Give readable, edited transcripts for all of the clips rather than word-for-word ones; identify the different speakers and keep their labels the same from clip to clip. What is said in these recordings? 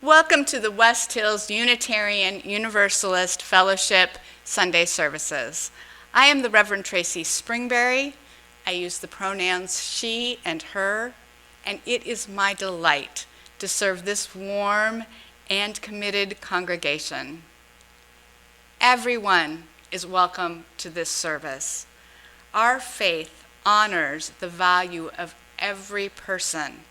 Speaker 1: Welcome to the West Hills Unitarian Universalist Fellowship Sunday services. I am the Reverend Tracy Springberry. I use the pronouns she and her, and it is my delight to serve this warm and committed congregation. Everyone is welcome to this service. Our faith honors the value of every person,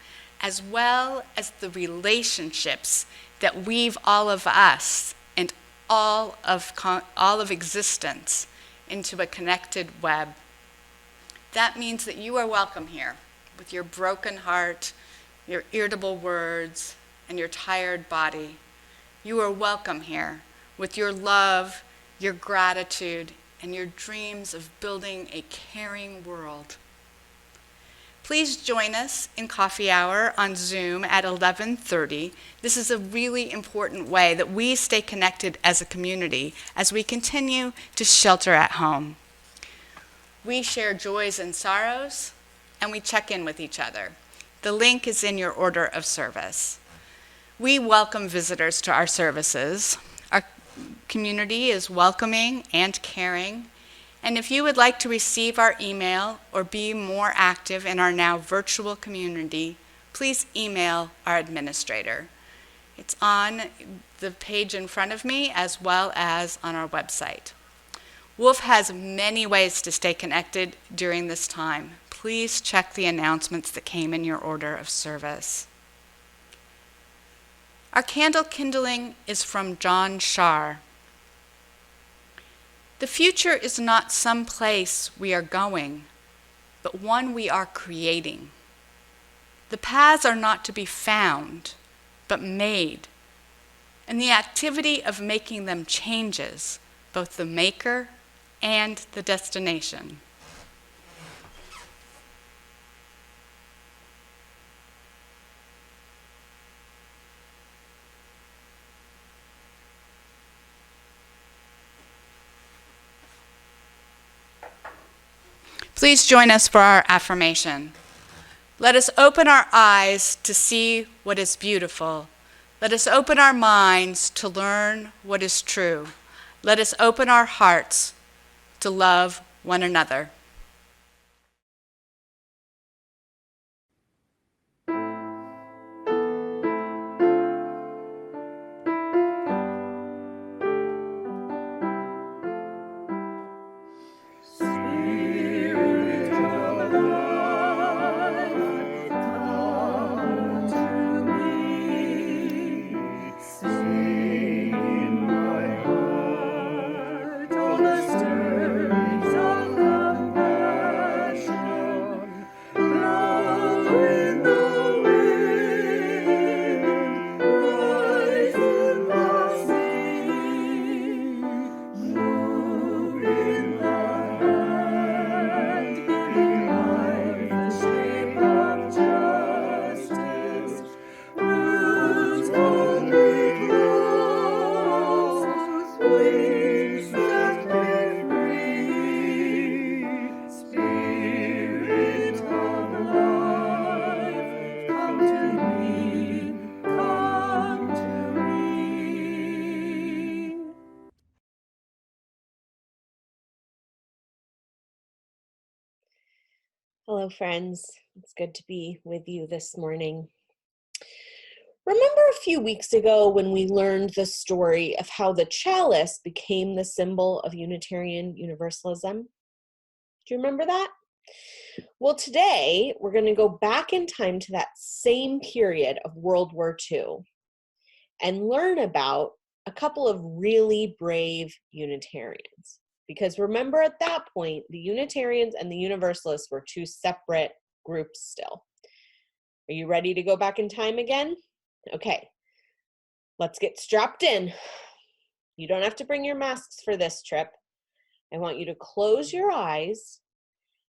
Speaker 1: as well as the relationships that weave all of us and all of existence into a connected web. That means that you are welcome here with your broken heart, your irritable words, and your tired body. You are welcome here with your love, your gratitude, and your dreams of building a caring world. Please join us in coffee hour on Zoom at 11:30. This is a really important way that we stay connected as a community as we continue to shelter at home. We share joys and sorrows, and we check in with each other. The link is in your order of service. We welcome visitors to our services. Our community is welcoming and caring. And if you would like to receive our email or be more active in our now virtual community, please email our administrator. It's on the page in front of me as well as on our website. WHUUF has many ways to stay connected during this time. Please check the announcements that came in your order of service. Our candle kindling is from John Shar. The future is not some place we are going, but one we are creating. The paths are not to be found, but made. And the activity of making them changes both the maker and the destination. Please join us for our affirmation. Let us open our eyes to see what is beautiful. Let us open our minds to learn what is true. Let us open our hearts to love one another.
Speaker 2: Hello, friends. It's good to be with you this morning. Remember a few weeks ago when we learned the story of how the chalice became the symbol of Unitarian Universalism? Do you remember that? Well, today we're going to go back in time to that same period of World War II and learn about a couple of really brave Unitarians. Because remember, at that point, the Unitarians and the Universalists were two separate groups still. Are you ready to go back in time again? Okay, let's get strapped in. You don't have to bring your masks for this trip. I want you to close your eyes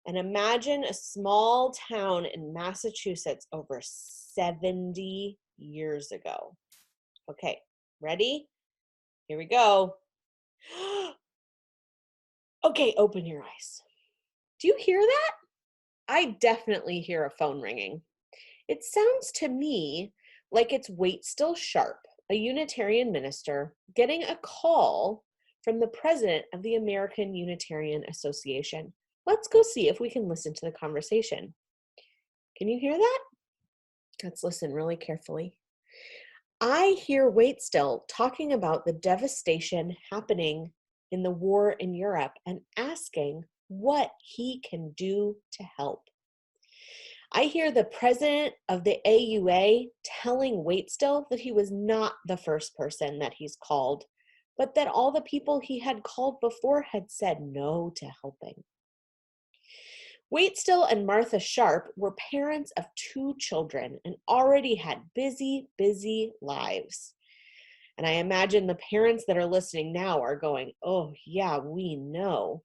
Speaker 2: and imagine a small town in Massachusetts over 70 years ago. Okay, ready? Here we go. Okay, open your eyes. Do you hear that? I definitely hear a phone ringing. It sounds to me like it's Wait Still Sharp a Unitarian minister, getting a call from the president of the American Unitarian Association. Let's go see if we can listen to the conversation. Can you hear that? Let's listen really carefully. I hear Waitstill talking about the devastation happening in the war in Europe and asking what he can do to help. I hear the president of the AUA telling Waitstill that he was not the first person that he's called, but that all the people he had called before had said no to helping. Waitstill and Martha Sharp were parents of 2 children and already had busy, busy lives. And I imagine the parents that are listening now are going, oh yeah, we know.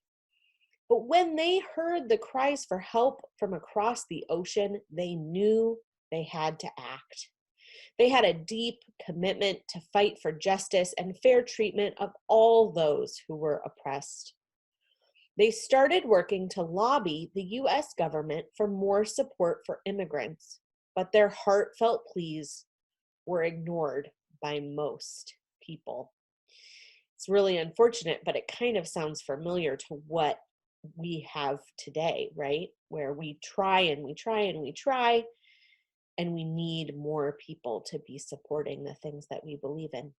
Speaker 2: But when they heard the cries for help from across the ocean, they knew they had to act. They had a deep commitment to fight for justice and fair treatment of all those who were oppressed. They started working to lobby the U.S. government for more support for immigrants, but their heartfelt pleas were ignored by most people. It's really unfortunate, but it kind of sounds familiar to what we have today, right? Where we try and we try and we try, and we need more people to be supporting the things that we believe in.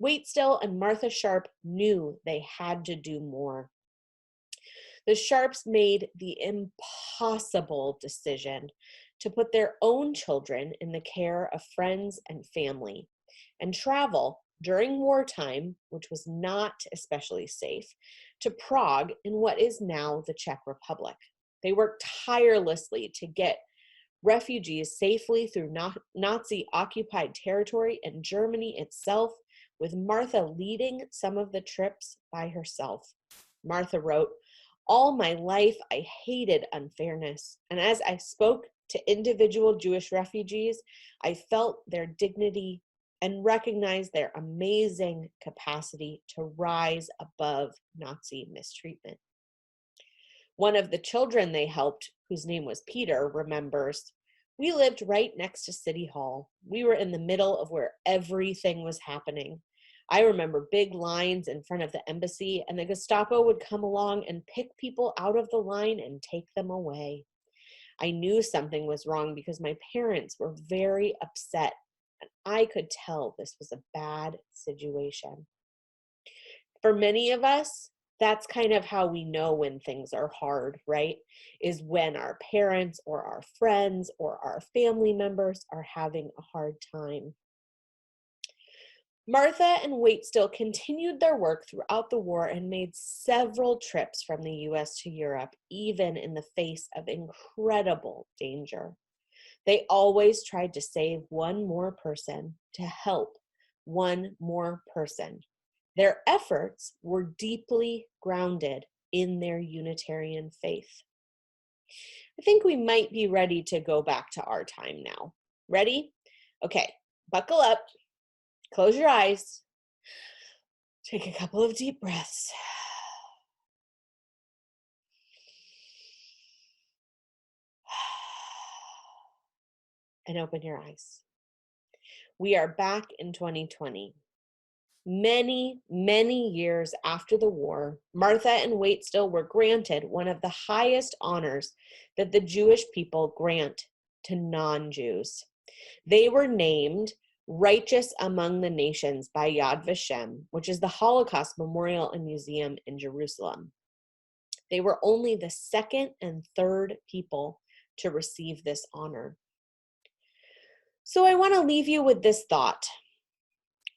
Speaker 2: Waitstill and Martha Sharp knew they had to do more. The Sharps made the impossible decision to put their own children in the care of friends and family and travel during wartime, which was not especially safe, to Prague in what is now the Czech Republic. They worked tirelessly to get refugees safely through Nazi-occupied territory and Germany itself, with Martha leading some of the trips by herself. Martha wrote, "All my life, I hated unfairness, and as I spoke to individual Jewish refugees, I felt their dignity and recognized their amazing capacity to rise above Nazi mistreatment." One of the children they helped, whose name was Peter, remembers, "We lived right next to City Hall. We were in the middle of where everything was happening. I remember big lines in front of the embassy, and the Gestapo would come along and pick people out of the line and take them away. I knew something was wrong because my parents were very upset, and I could tell this was a bad situation." For many of us, that's kind of how we know when things are hard, right? Is when our parents or our friends or our family members are having a hard time. Martha and Waitstill continued their work throughout the war and made several trips from the U.S. to Europe, even in the face of incredible danger. They always tried to save one more person, to help one more person. Their efforts were deeply grounded in their Unitarian faith. I think we might be ready to go back to our time now. Ready? Okay, buckle up. Close your eyes. Take a couple of deep breaths. And open your eyes. We are back in 2020. Many, many years after the war, Martha and Waitstill were granted one of the highest honors that the Jewish people grant to non-Jews. They were named Righteous Among the Nations by Yad Vashem, which is the Holocaust Memorial and Museum in Jerusalem. They were only the second and third people to receive this honor. So I want to leave you with this thought.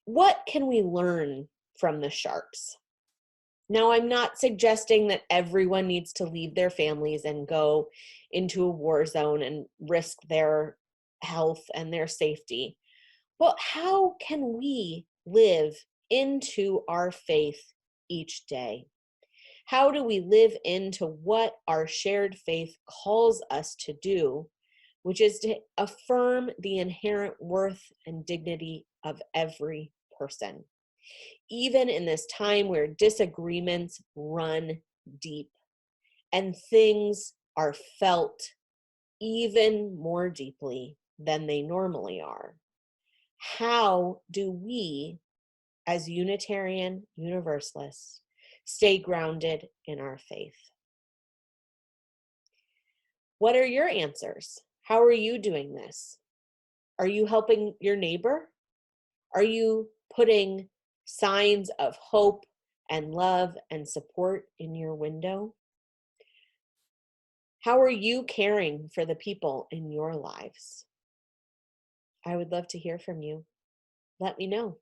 Speaker 2: What can we learn from the Sharps? Now, I'm not suggesting that everyone needs to leave their families and go into a war zone and risk their health and their safety. But how can we live into our faith each day? How do we live into what our shared faith calls us to do, which is to affirm the inherent worth and dignity of every person, even in this time where disagreements run deep and things are felt even more deeply than they normally are? How do we, as Unitarian Universalists, stay grounded in our faith? What are your answers? How are you doing this? Are you helping your neighbor? Are you putting signs of hope and love and support in your window? How are you caring for the people in your lives? I would love to hear from you. Let me know.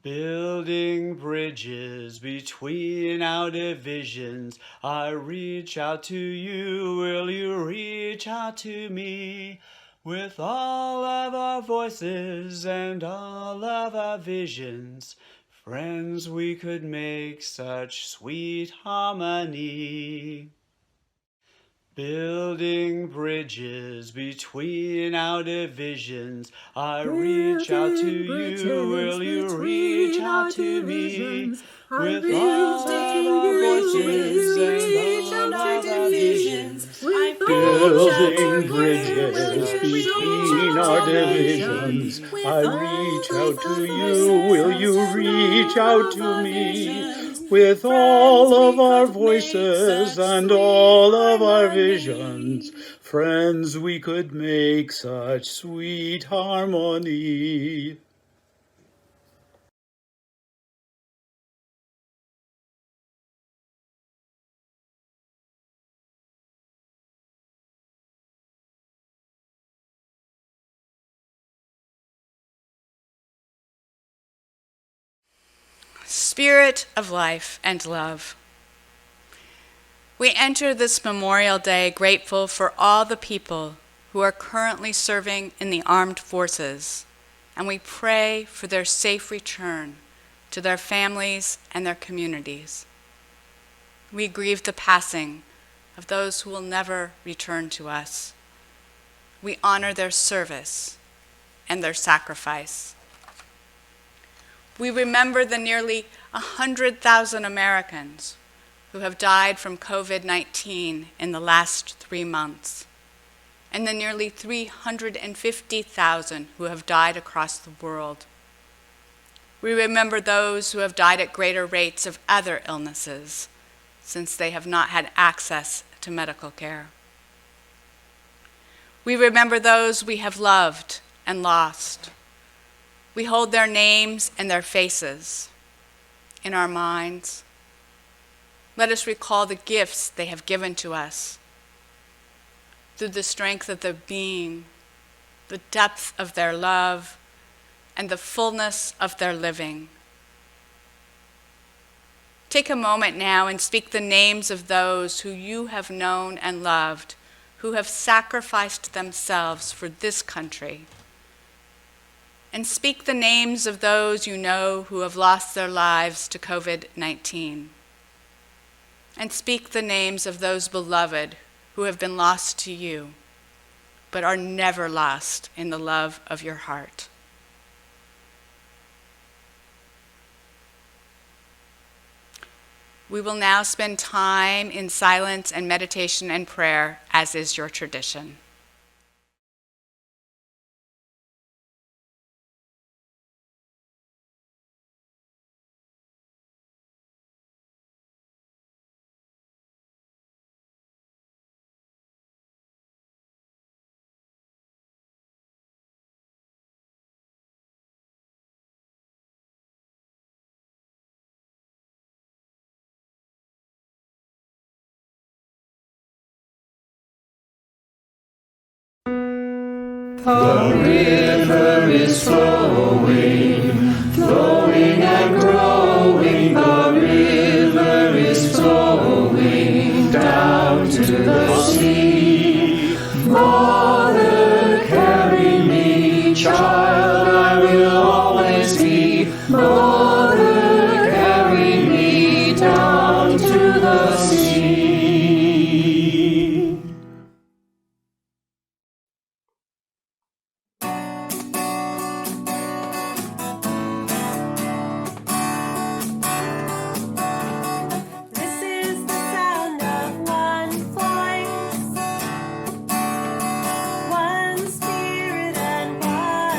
Speaker 3: Building bridges between our divisions, I reach out to you, will you reach out to me? With all of our voices and all of our visions, friends, we could make such sweet harmony. Building bridges between our divisions, I reach out to you, will you reach out to me? With all of our voices and all of our visions, building bridges between our divisions, I reach out to you, will you reach out to me? With all of our voices and all of our visions, friends, we could make such sweet harmony.
Speaker 1: Spirit of life and love. We enter this Memorial Day grateful for all the people who are currently serving in the armed forces, and we pray for their safe return to their families and their communities. We grieve the passing of those who will never return to us. We honor their service and their sacrifice. We remember the nearly 100,000 Americans who have died from COVID-19 in the last 3 months, and the nearly 350,000 who have died across the world. We remember those who have died at greater rates of other illnesses, since they have not had access to medical care. We remember those we have loved and lost. We hold their names and their faces in our minds. Let us recall the gifts they have given to us through the strength of their being, the depth of their love, and the fullness of their living. Take a moment now and speak the names of those who you have known and loved, who have sacrificed themselves for this country. And speak the names of those you know who have lost their lives to COVID-19. And speak the names of those beloved who have been lost to you, but are never lost in the love of your heart. We will now spend time in silence and meditation and prayer, as is your tradition.
Speaker 4: The river is flowing, flowing and growing. The river is flowing down to the sea. Mother, carry me, child, I will always be. Mother, carry me down to the sea.
Speaker 5: One spirit and one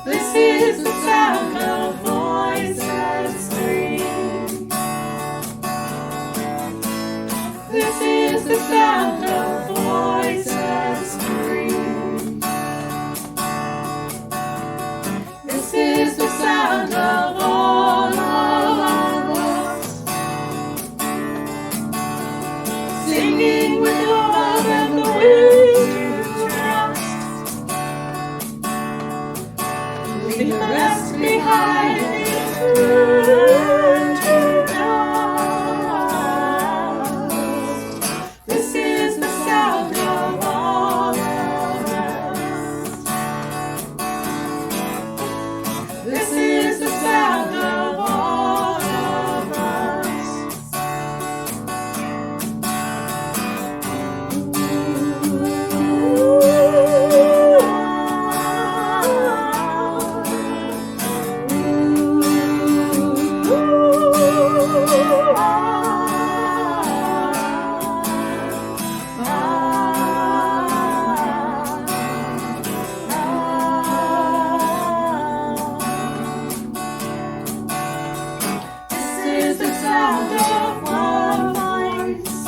Speaker 4: This is the sound of voices scream. This is the sound of voices scream. This is the sound of all of us, singing with love and the will to trust. Leave the rest behind and turn to dust. This is the sound of all of us. This is the sound of all of us. This is the sound of one voice,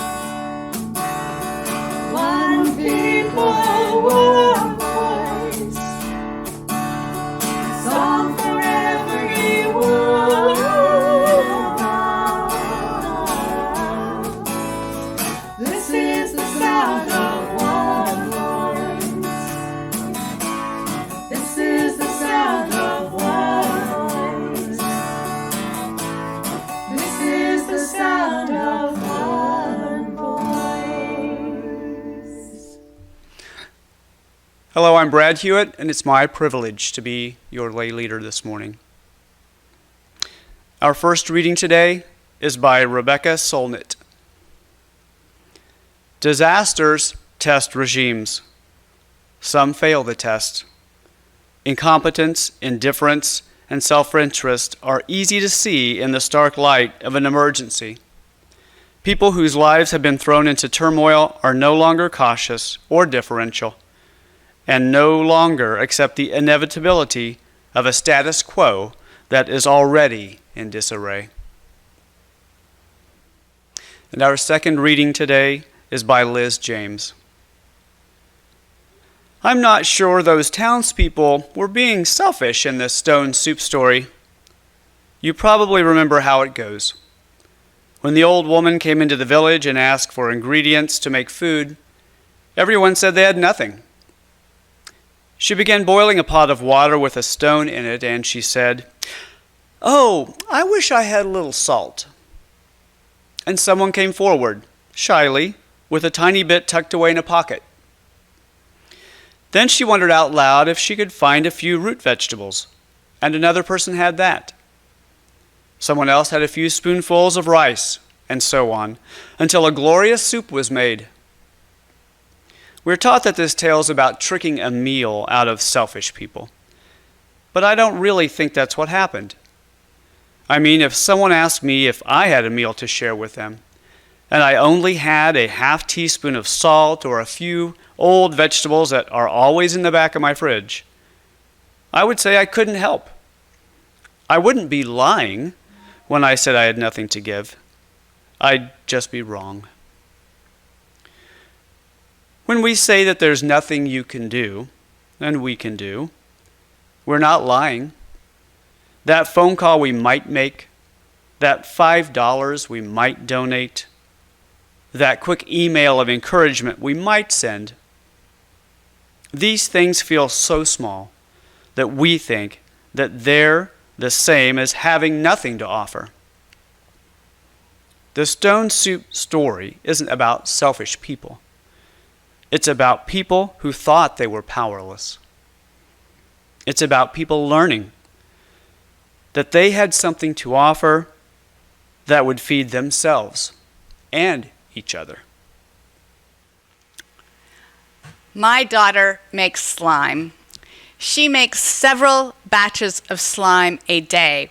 Speaker 4: one people, one voice, song for everyone. This is the sound of one voice. This is the sound of one voice. This is the sound of one voice.
Speaker 3: Hello, I'm Brad Hewitt, and it's my privilege to be your lay leader this morning. Our first reading today is by Rebecca Solnit. Disasters test regimes. Some fail the test. Incompetence, indifference, and self-interest are easy to see in the stark light of an emergency. People whose lives have been thrown into turmoil are no longer cautious or differential, and no longer accept the inevitability of a status quo that is already in disarray. And our second reading today is by Liz James. I'm not sure those townspeople were being selfish in this stone soup story. You probably remember how it goes. When the old woman came into the village and asked for ingredients to make food, everyone said they had nothing. She began boiling a pot of water with a stone in it, and she said, "Oh, I wish I had a little salt." And someone came forward, shyly, with a tiny bit tucked away in a pocket. Then she wondered out loud if she could find a few root vegetables, and another person had that. Someone else had a few spoonfuls of rice, and so on, until a glorious soup was made. We're taught that this tale is about tricking a meal out of selfish people. But I don't really think that's what happened. I mean, if someone asked me if I had a meal to share with them, and I only had a half teaspoon of salt or a few old vegetables that are always in the back of my fridge, I would say I couldn't help. I wouldn't be lying when I said I had nothing to give. I'd just be wrong. When we say that there's nothing you can do, and we can do, we're not lying. That phone call we might make, that $5 we might donate, that quick email of encouragement we might send, these things feel so small that we think that they're the same as having nothing to offer. The stone soup story isn't about selfish people. It's about people who thought they were powerless. It's about people learning that they had something to offer that would feed themselves and each other.
Speaker 1: My daughter makes slime. She makes several batches of slime a day.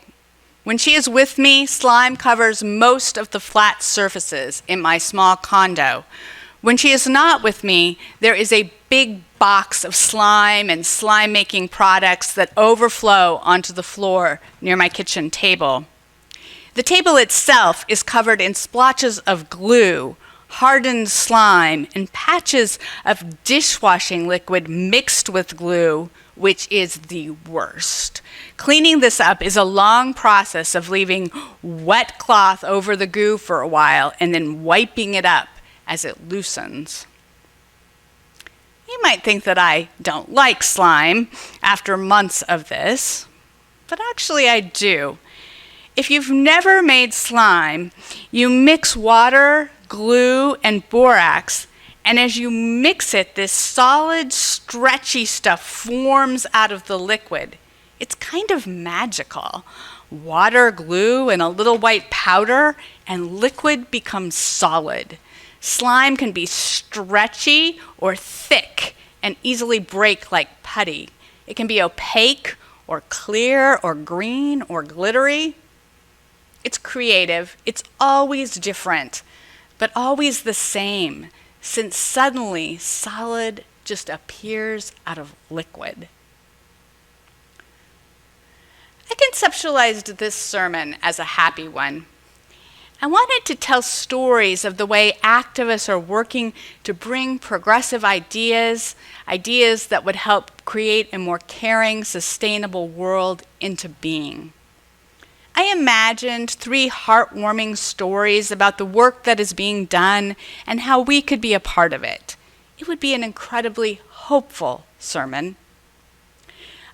Speaker 1: When she is with me, slime covers most of the flat surfaces in my small condo. When she is not with me, there is a big box of slime and slime-making products that overflow onto the floor near my kitchen table. The table itself is covered in splotches of glue, hardened slime, and patches of dishwashing liquid mixed with glue, which is the worst. Cleaning this up is a long process of leaving wet cloth over the goo for a while and then wiping it up as it loosens. You might think that I don't like slime after months of this, but actually I do. If you've never made slime, you mix water, glue, and borax, and as you mix it, this solid, stretchy stuff forms out of the liquid. It's kind of magical. Water, glue, and a little white powder, and liquid becomes solid. Slime can be stretchy or thick and easily break like putty. It can be opaque or clear or green or glittery. It's creative, it's always different, but always the same, since suddenly solid just appears out of liquid. I conceptualized this sermon as a happy one. I wanted to tell stories of the way activists are working to bring progressive ideas that would help create a more caring, sustainable world into being. I imagined 3 heartwarming stories about the work that is being done and how we could be a part of it. It would be an incredibly hopeful sermon.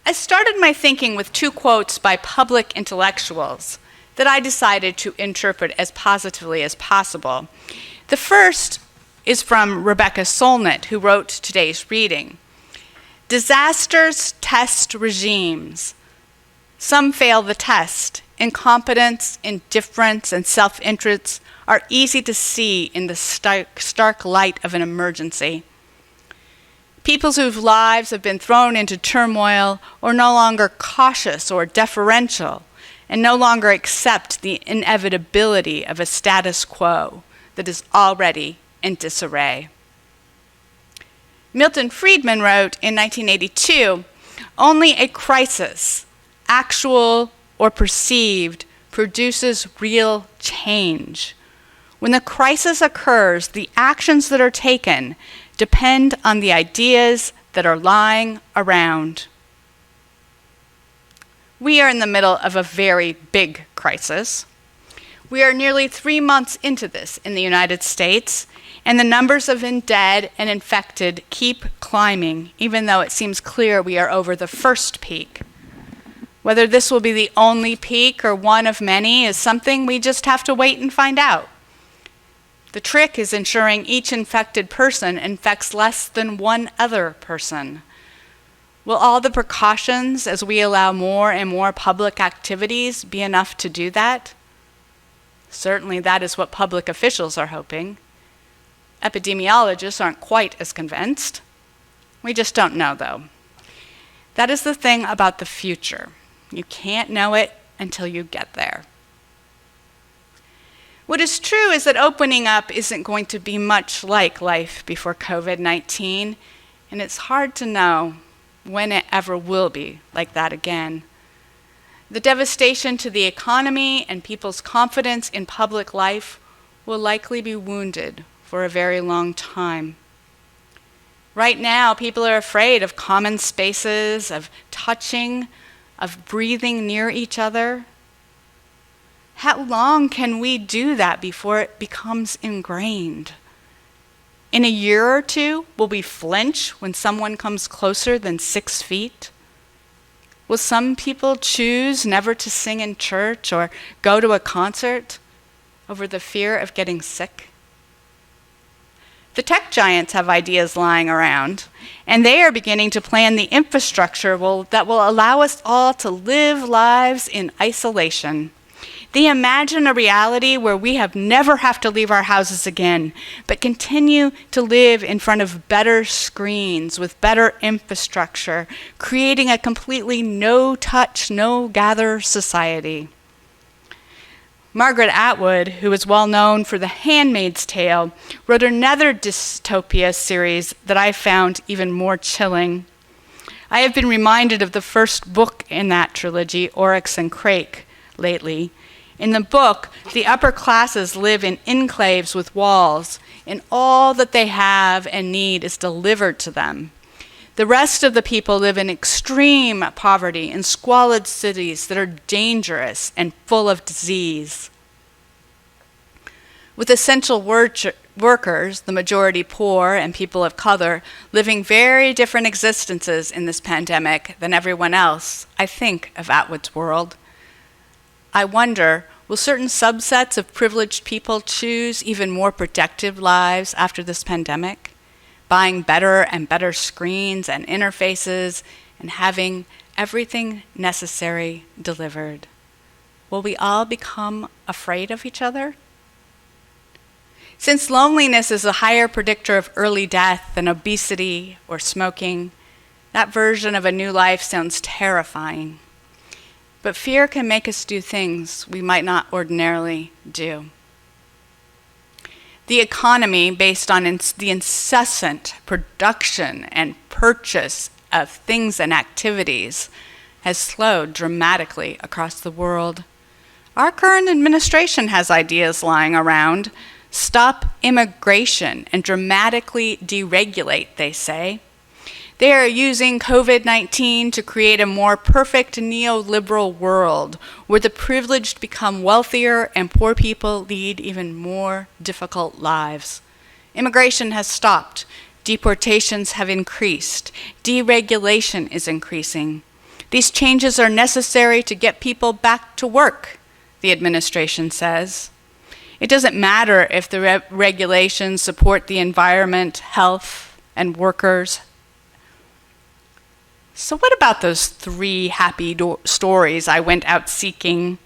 Speaker 1: I started my thinking with 2 quotes by public intellectuals that I decided to interpret as positively as possible. The first is from Rebecca Solnit, who wrote today's reading. Disasters test regimes. Some fail the test. Incompetence, indifference, and self-interest are easy to see in the stark light of an emergency. Peoples whose lives have been thrown into turmoil are no longer cautious or deferential and no longer accept the inevitability of a status quo that is already in disarray. Milton Friedman wrote in 1982, "Only a crisis, actual or perceived, produces real change. When the crisis occurs, the actions that are taken depend on the ideas that are lying around." We are in the middle of a very big crisis. We are nearly 3 months into this in the United States, and the numbers of dead and infected keep climbing, even though it seems clear we are over the first peak. Whether this will be the only peak or one of many is something we just have to wait and find out. The trick is ensuring each infected person infects less than one other person. Will all the precautions as we allow more and more public activities be enough to do that? Certainly that is what public officials are hoping. Epidemiologists aren't quite as convinced. We just don't know, though. That is the thing about the future. You can't know it until you get there. What is true is that opening up isn't going to be much like life before COVID-19, and it's hard to know when it ever will be like that again. The devastation to the economy and people's confidence in public life will likely be wounded for a very long time. Right now, people are afraid of common spaces, of touching, of breathing near each other. How long can we do that before it becomes ingrained? In a year or 2, will we flinch when someone comes closer than 6 feet? Will some people choose never to sing in church or go to a concert over the fear of getting sick? The tech giants have ideas lying around, and they are beginning to plan the infrastructure that will allow us all to live lives in isolation. They imagine a reality where we never have to leave our houses again, but continue to live in front of better screens with better infrastructure, creating a completely no-touch, no-gather society. Margaret Atwood, who is well known for The Handmaid's Tale, wrote another dystopia series that I found even more chilling. I have been reminded of the first book in that trilogy, Oryx and Crake, lately. In the book, the upper classes live in enclaves with walls, and all that they have and need is delivered to them. The rest of the people live in extreme poverty in squalid cities that are dangerous and full of disease. With essential workers, the majority poor and people of color, living very different existences in this pandemic than everyone else, I think of Atwood's world. I wonder, will certain subsets of privileged people choose even more productive lives after this pandemic? Buying better and better screens and interfaces and having everything necessary delivered. Will we all become afraid of each other? Since loneliness is a higher predictor of early death than obesity or smoking, that version of a new life sounds terrifying. But fear can make us do things we might not ordinarily do. The economy, based on the incessant production and purchase of things and activities, has slowed dramatically across the world. Our current administration has ideas lying around. Stop immigration and dramatically deregulate, they say. They are using COVID-19 to create a more perfect neoliberal world where the privileged become wealthier and poor people lead even more difficult lives. Immigration has stopped. Deportations have increased. Deregulation is increasing. These changes are necessary to get people back to work, the administration says. It doesn't matter if the regulations support the environment, health, and workers. So what about those 3 happy stories I went out seeking?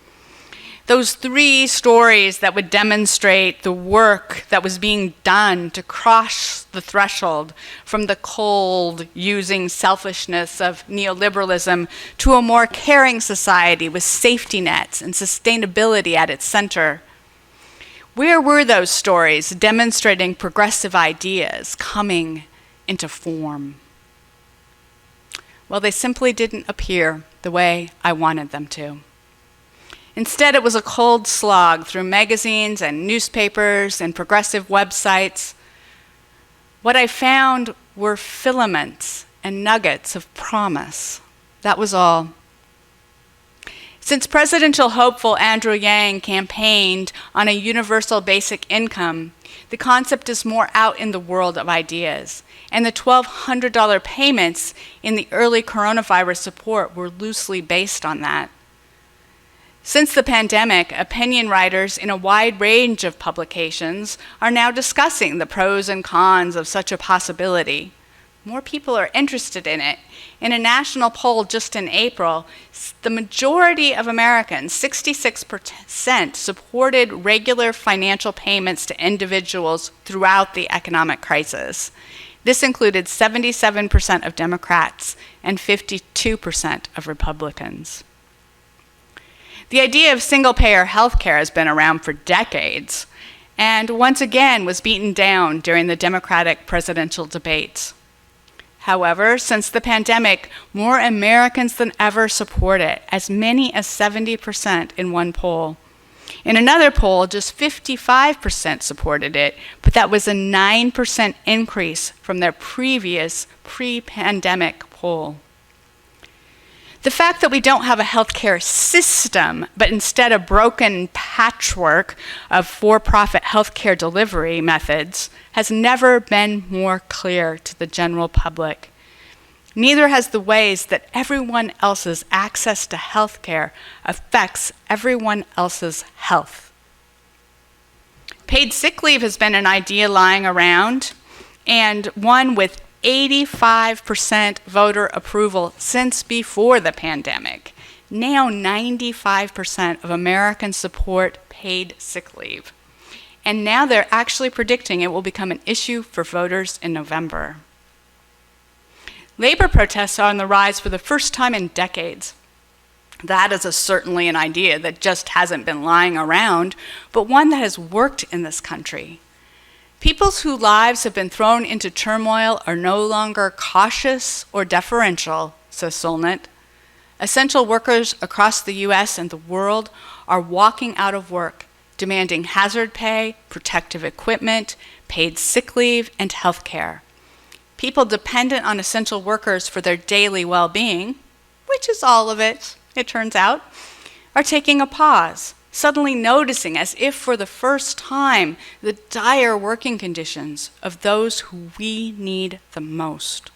Speaker 1: Those 3 stories that would demonstrate the work that was being done to cross the threshold from the cold, using selfishness of neoliberalism to a more caring society with safety nets and sustainability at its center. Where were those stories demonstrating progressive ideas coming into form? Well, they simply didn't appear the way I wanted them to. Instead, it was a cold slog through magazines and newspapers and progressive websites. What I found were filaments and nuggets of promise. That was all. Since presidential hopeful Andrew Yang campaigned on a universal basic income, the concept is more out in the world of ideas, and the $1,200 payments in the early coronavirus support were loosely based on that. Since the pandemic, opinion writers in a wide range of publications are now discussing the pros and cons of such a possibility. More people are interested in it. In a national poll just in April, the majority of Americans, 66%, supported regular financial payments to individuals throughout the economic crisis. This included 77% of Democrats and 52% of Republicans. The idea of single-payer health care has been around for decades, and once again was beaten down during the Democratic presidential debates. However, since the pandemic, more Americans than ever support it, as many as 70% in one poll. In another poll, just 55% supported it, but that was a 9% increase from their previous pre-pandemic poll. The fact that we don't have a healthcare system, but instead a broken patchwork of for-profit healthcare delivery methods, has never been more clear to the general public. Neither has the ways that everyone else's access to healthcare affects everyone else's health. Paid sick leave has been an idea lying around, and one with 85% voter approval since before the pandemic. Now 95% of Americans support paid sick leave. And now they're actually predicting it will become an issue for voters in November. Labor protests are on the rise for the first time in decades. That is certainly an idea that just hasn't been lying around, but one that has worked in this country. Peoples whose lives have been thrown into turmoil are no longer cautious or deferential, says Solnit. Essential workers across the U.S. and the world are walking out of work, demanding hazard pay, protective equipment, paid sick leave, and health care. People dependent on essential workers for their daily well-being, which is all of it, it turns out, are taking a pause, suddenly noticing, as if for the first time, the dire working conditions of those who we need the most.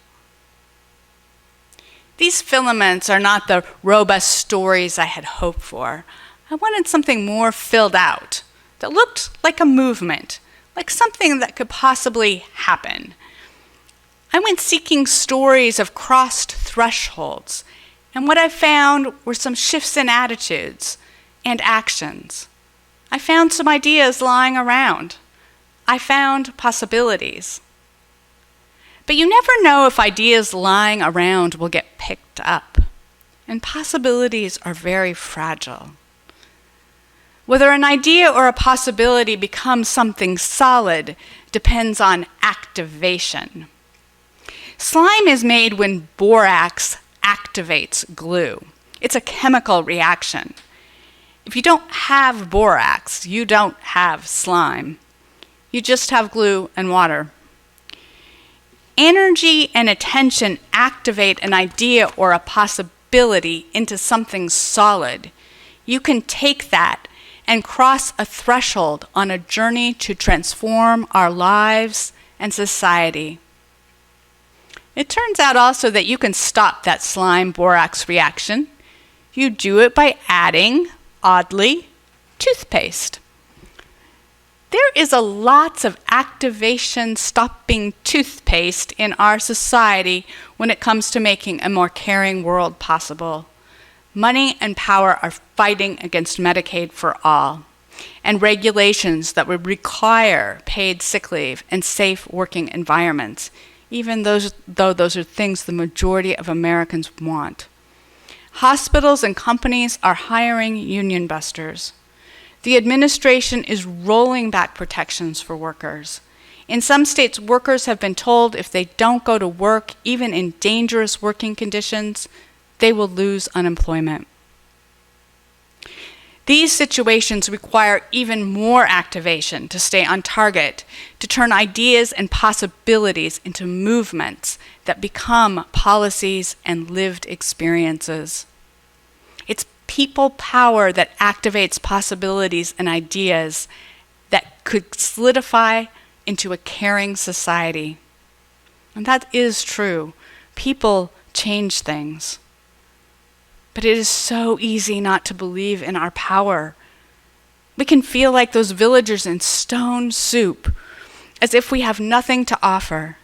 Speaker 1: These filaments are not the robust stories I had hoped for. I wanted something more filled out, that looked like a movement, like something that could possibly happen. I went seeking stories of crossed thresholds, and what I found were some shifts in attitudes and actions. I found some ideas lying around. I found possibilities. But you never know if ideas lying around will get picked up, and possibilities are very fragile. Whether an idea or a possibility becomes something solid depends on activation. Slime is made when borax activates glue. It's a chemical reaction. If you don't have borax, you don't have slime. You just have glue and water. Energy and attention activate an idea or a possibility into something solid. You can take that and cross a threshold on a journey to transform our lives and society. It turns out also that you can stop that slime-borax reaction. You do it by adding, oddly, toothpaste. There is a lot of activation-stopping toothpaste in our society when it comes to making a more caring world possible. Money and power are fighting against Medicaid for all, and regulations that would require paid sick leave and safe working environments, even though those are things the majority of Americans want. Hospitals and companies are hiring union busters. The administration is rolling back protections for workers. In some states, workers have been told if they don't go to work, even in dangerous working conditions, they will lose unemployment. These situations require even more activation to stay on target, to turn ideas and possibilities into movements that become policies and lived experiences. It's people power that activates possibilities and ideas that could solidify into a caring society. And that is true. People change things. But it is so easy not to believe in our power. We can feel like those villagers in Stone Soup, as if we have nothing to offer,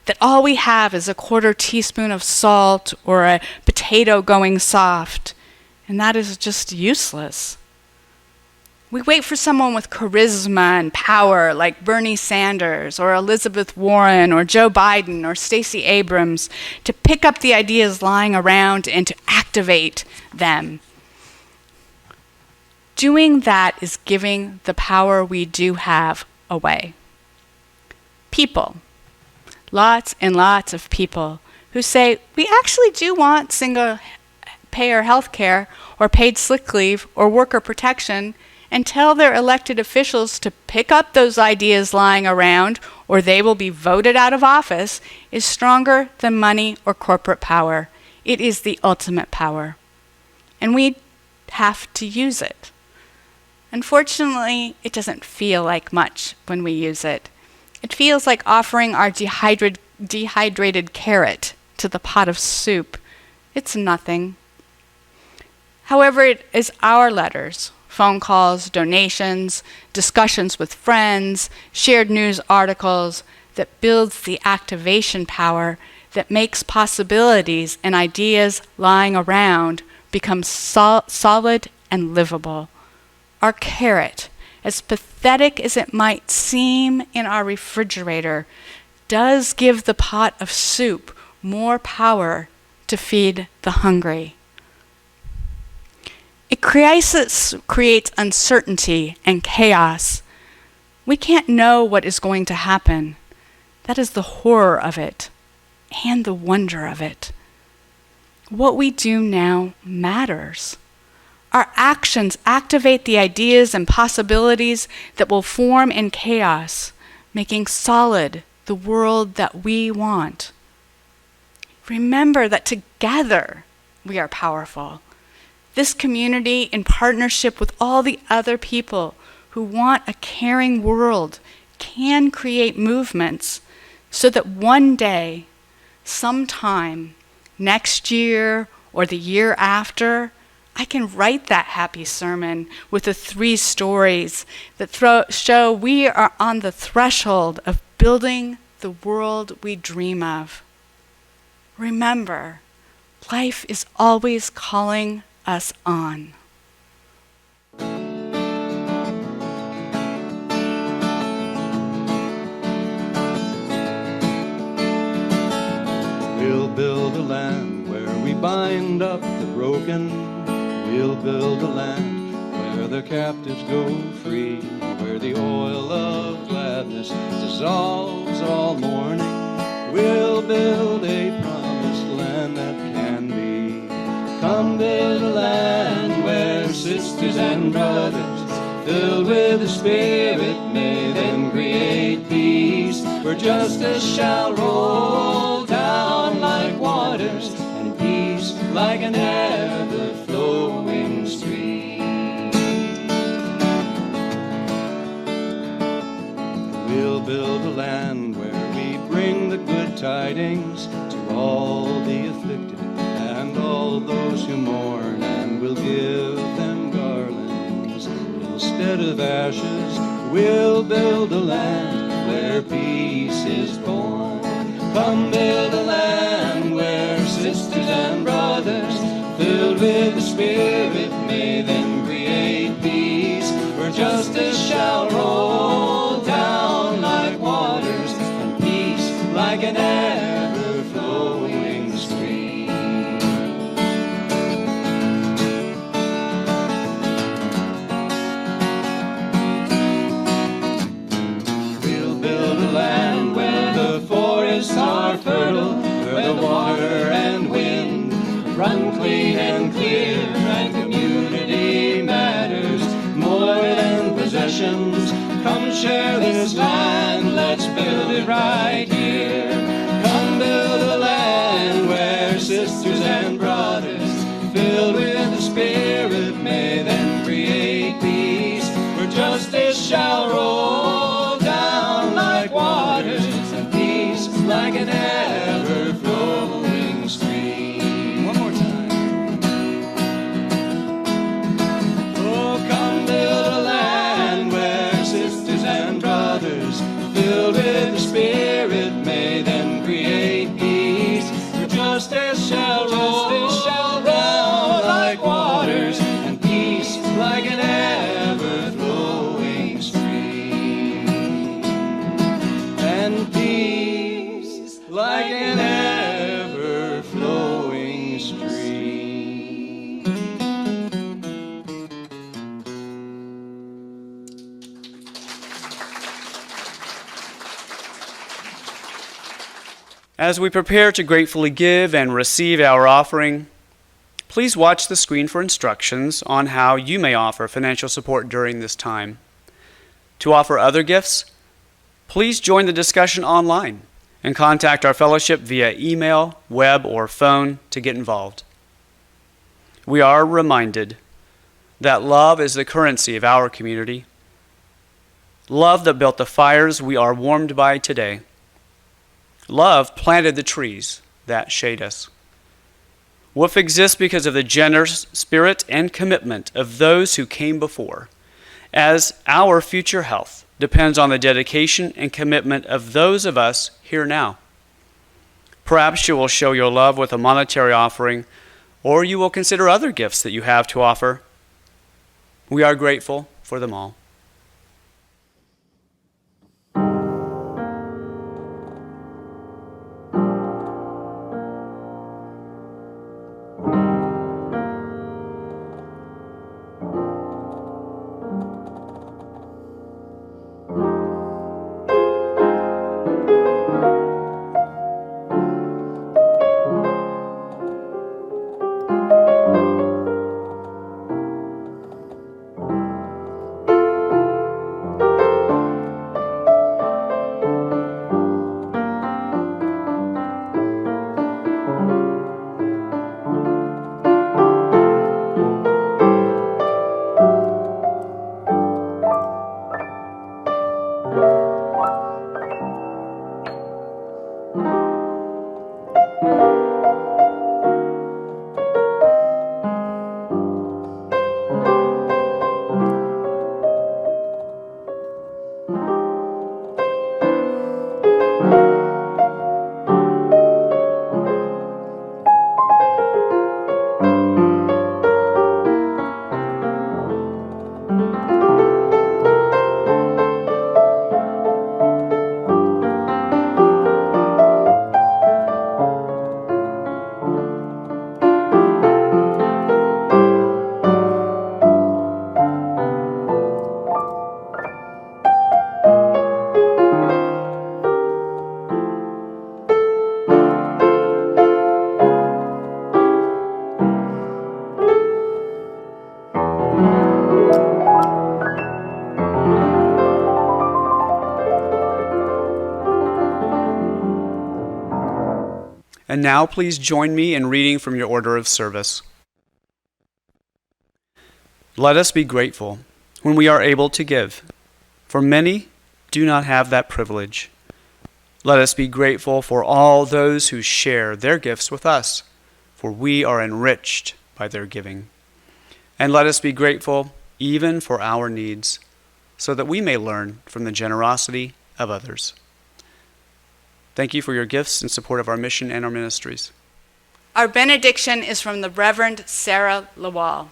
Speaker 1: that all we have is a quarter teaspoon of salt or a potato going soft, and that is just useless. We wait for someone with charisma and power like Bernie Sanders or Elizabeth Warren or Joe Biden or Stacey Abrams to pick up the ideas lying around and to activate them. Doing that is giving the power we do have away. People, lots and lots of people who say, we actually do want single-payer health care or paid sick leave or worker protection, and tell their elected officials to pick up those ideas lying around or they will be voted out of office, is stronger than money or corporate power. It is the ultimate power. And we have to use it. Unfortunately, it doesn't feel like much when we use it. It feels like offering our dehydrated carrot to the pot of soup. It's nothing. However, it is our letters, phone calls, donations, discussions with friends, shared news articles that builds the activation power that makes possibilities and ideas lying around become solid and livable. Our carrot, as pathetic as it might seem in our refrigerator, does give the pot of soup more power to feed the hungry. It creates uncertainty and chaos. We can't know what is going to happen. That is the horror of it and the wonder of it. What we do now matters. Our actions activate the ideas and possibilities that will form in chaos, making solid the world that we want. Remember that together we are powerful. This community, in partnership with all the other people who want a caring world, can create movements so that one day, sometime, next year or the year after, I can write that happy sermon with the 3 stories that show we are on the threshold of building the world we dream of. Remember, life is always calling us on.
Speaker 3: We'll build a land where we bind up the broken. We'll build a land where the captives go free, where the oil of gladness dissolves all mourning. We'll build a promised land that can be. Come build a land where sisters and brothers, filled with the Spirit, may then create peace, where justice shall roll down like waters, and peace like an ever-flowing stream. We'll build a land where we bring the good tidings to all the afflicted and all those who mourn, and we'll give them garlands instead of ashes. We'll build a land where peace is born. Come build a land where sisters and brothers, filled with the Spirit, may then create peace, where justice shall roll down like waters, and peace like an ever-flowing stream. We'll build a land where the forests are fertile, where the water and wind run clean and clear, and community matters more than possessions. Come share this land, let's build it right here. Come build a land where sisters and brothers, filled with the Spirit, may then create peace, where justice shall roll down like waters, and peace like an ever-flowing stream. One more time. Oh, come build a land where sisters and brothers, filled with the Spirit, may then create peace, where justice shall roll down like waters, and peace like an ever-flowing stream. And peace like an ever-flowing stream.
Speaker 5: As we prepare to gratefully give and receive our offering, please watch the screen for instructions on how you may offer financial support during this time. To offer other gifts, please join the discussion online and contact our fellowship via email, web, or phone to get involved. We are reminded that love is the currency of our community. Love that built the fires we are warmed by today. Love planted the trees that shade us. WHUUF exists because of the generous spirit and commitment of those who came before, as our future health depends on the dedication and commitment of those of us here now. Perhaps you will show your love with a monetary offering, or you will consider other gifts that you have to offer. We are grateful for them all. And now please join me in reading from your order of service. Let us be grateful when we are able to give, for many do not have that privilege. Let us be grateful for all those who share their gifts with us, for we are enriched by their giving. And let us be grateful even for our needs, so that we may learn from the generosity of others. Thank you for your gifts in support of our mission and our ministries.
Speaker 1: Our benediction is from the Reverend Sarah Lawal.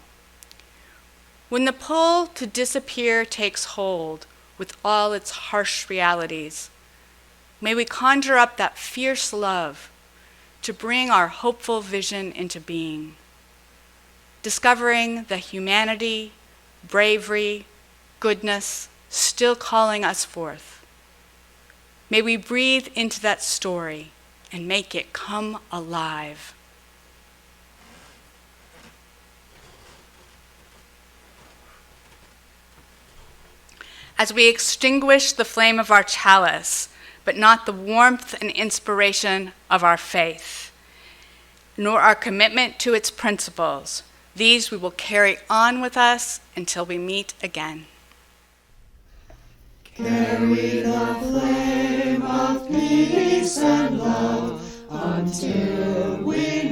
Speaker 1: When the pull to disappear takes hold with all its harsh realities, may we conjure up that fierce love to bring our hopeful vision into being, discovering the humanity, bravery, goodness still calling us forth. May we breathe into that story and make it come alive. As we extinguish the flame of our chalice, but not the warmth and inspiration of our faith, nor our commitment to its principles, these we will carry on with us until we meet again.
Speaker 4: Carry the flame of peace and love until we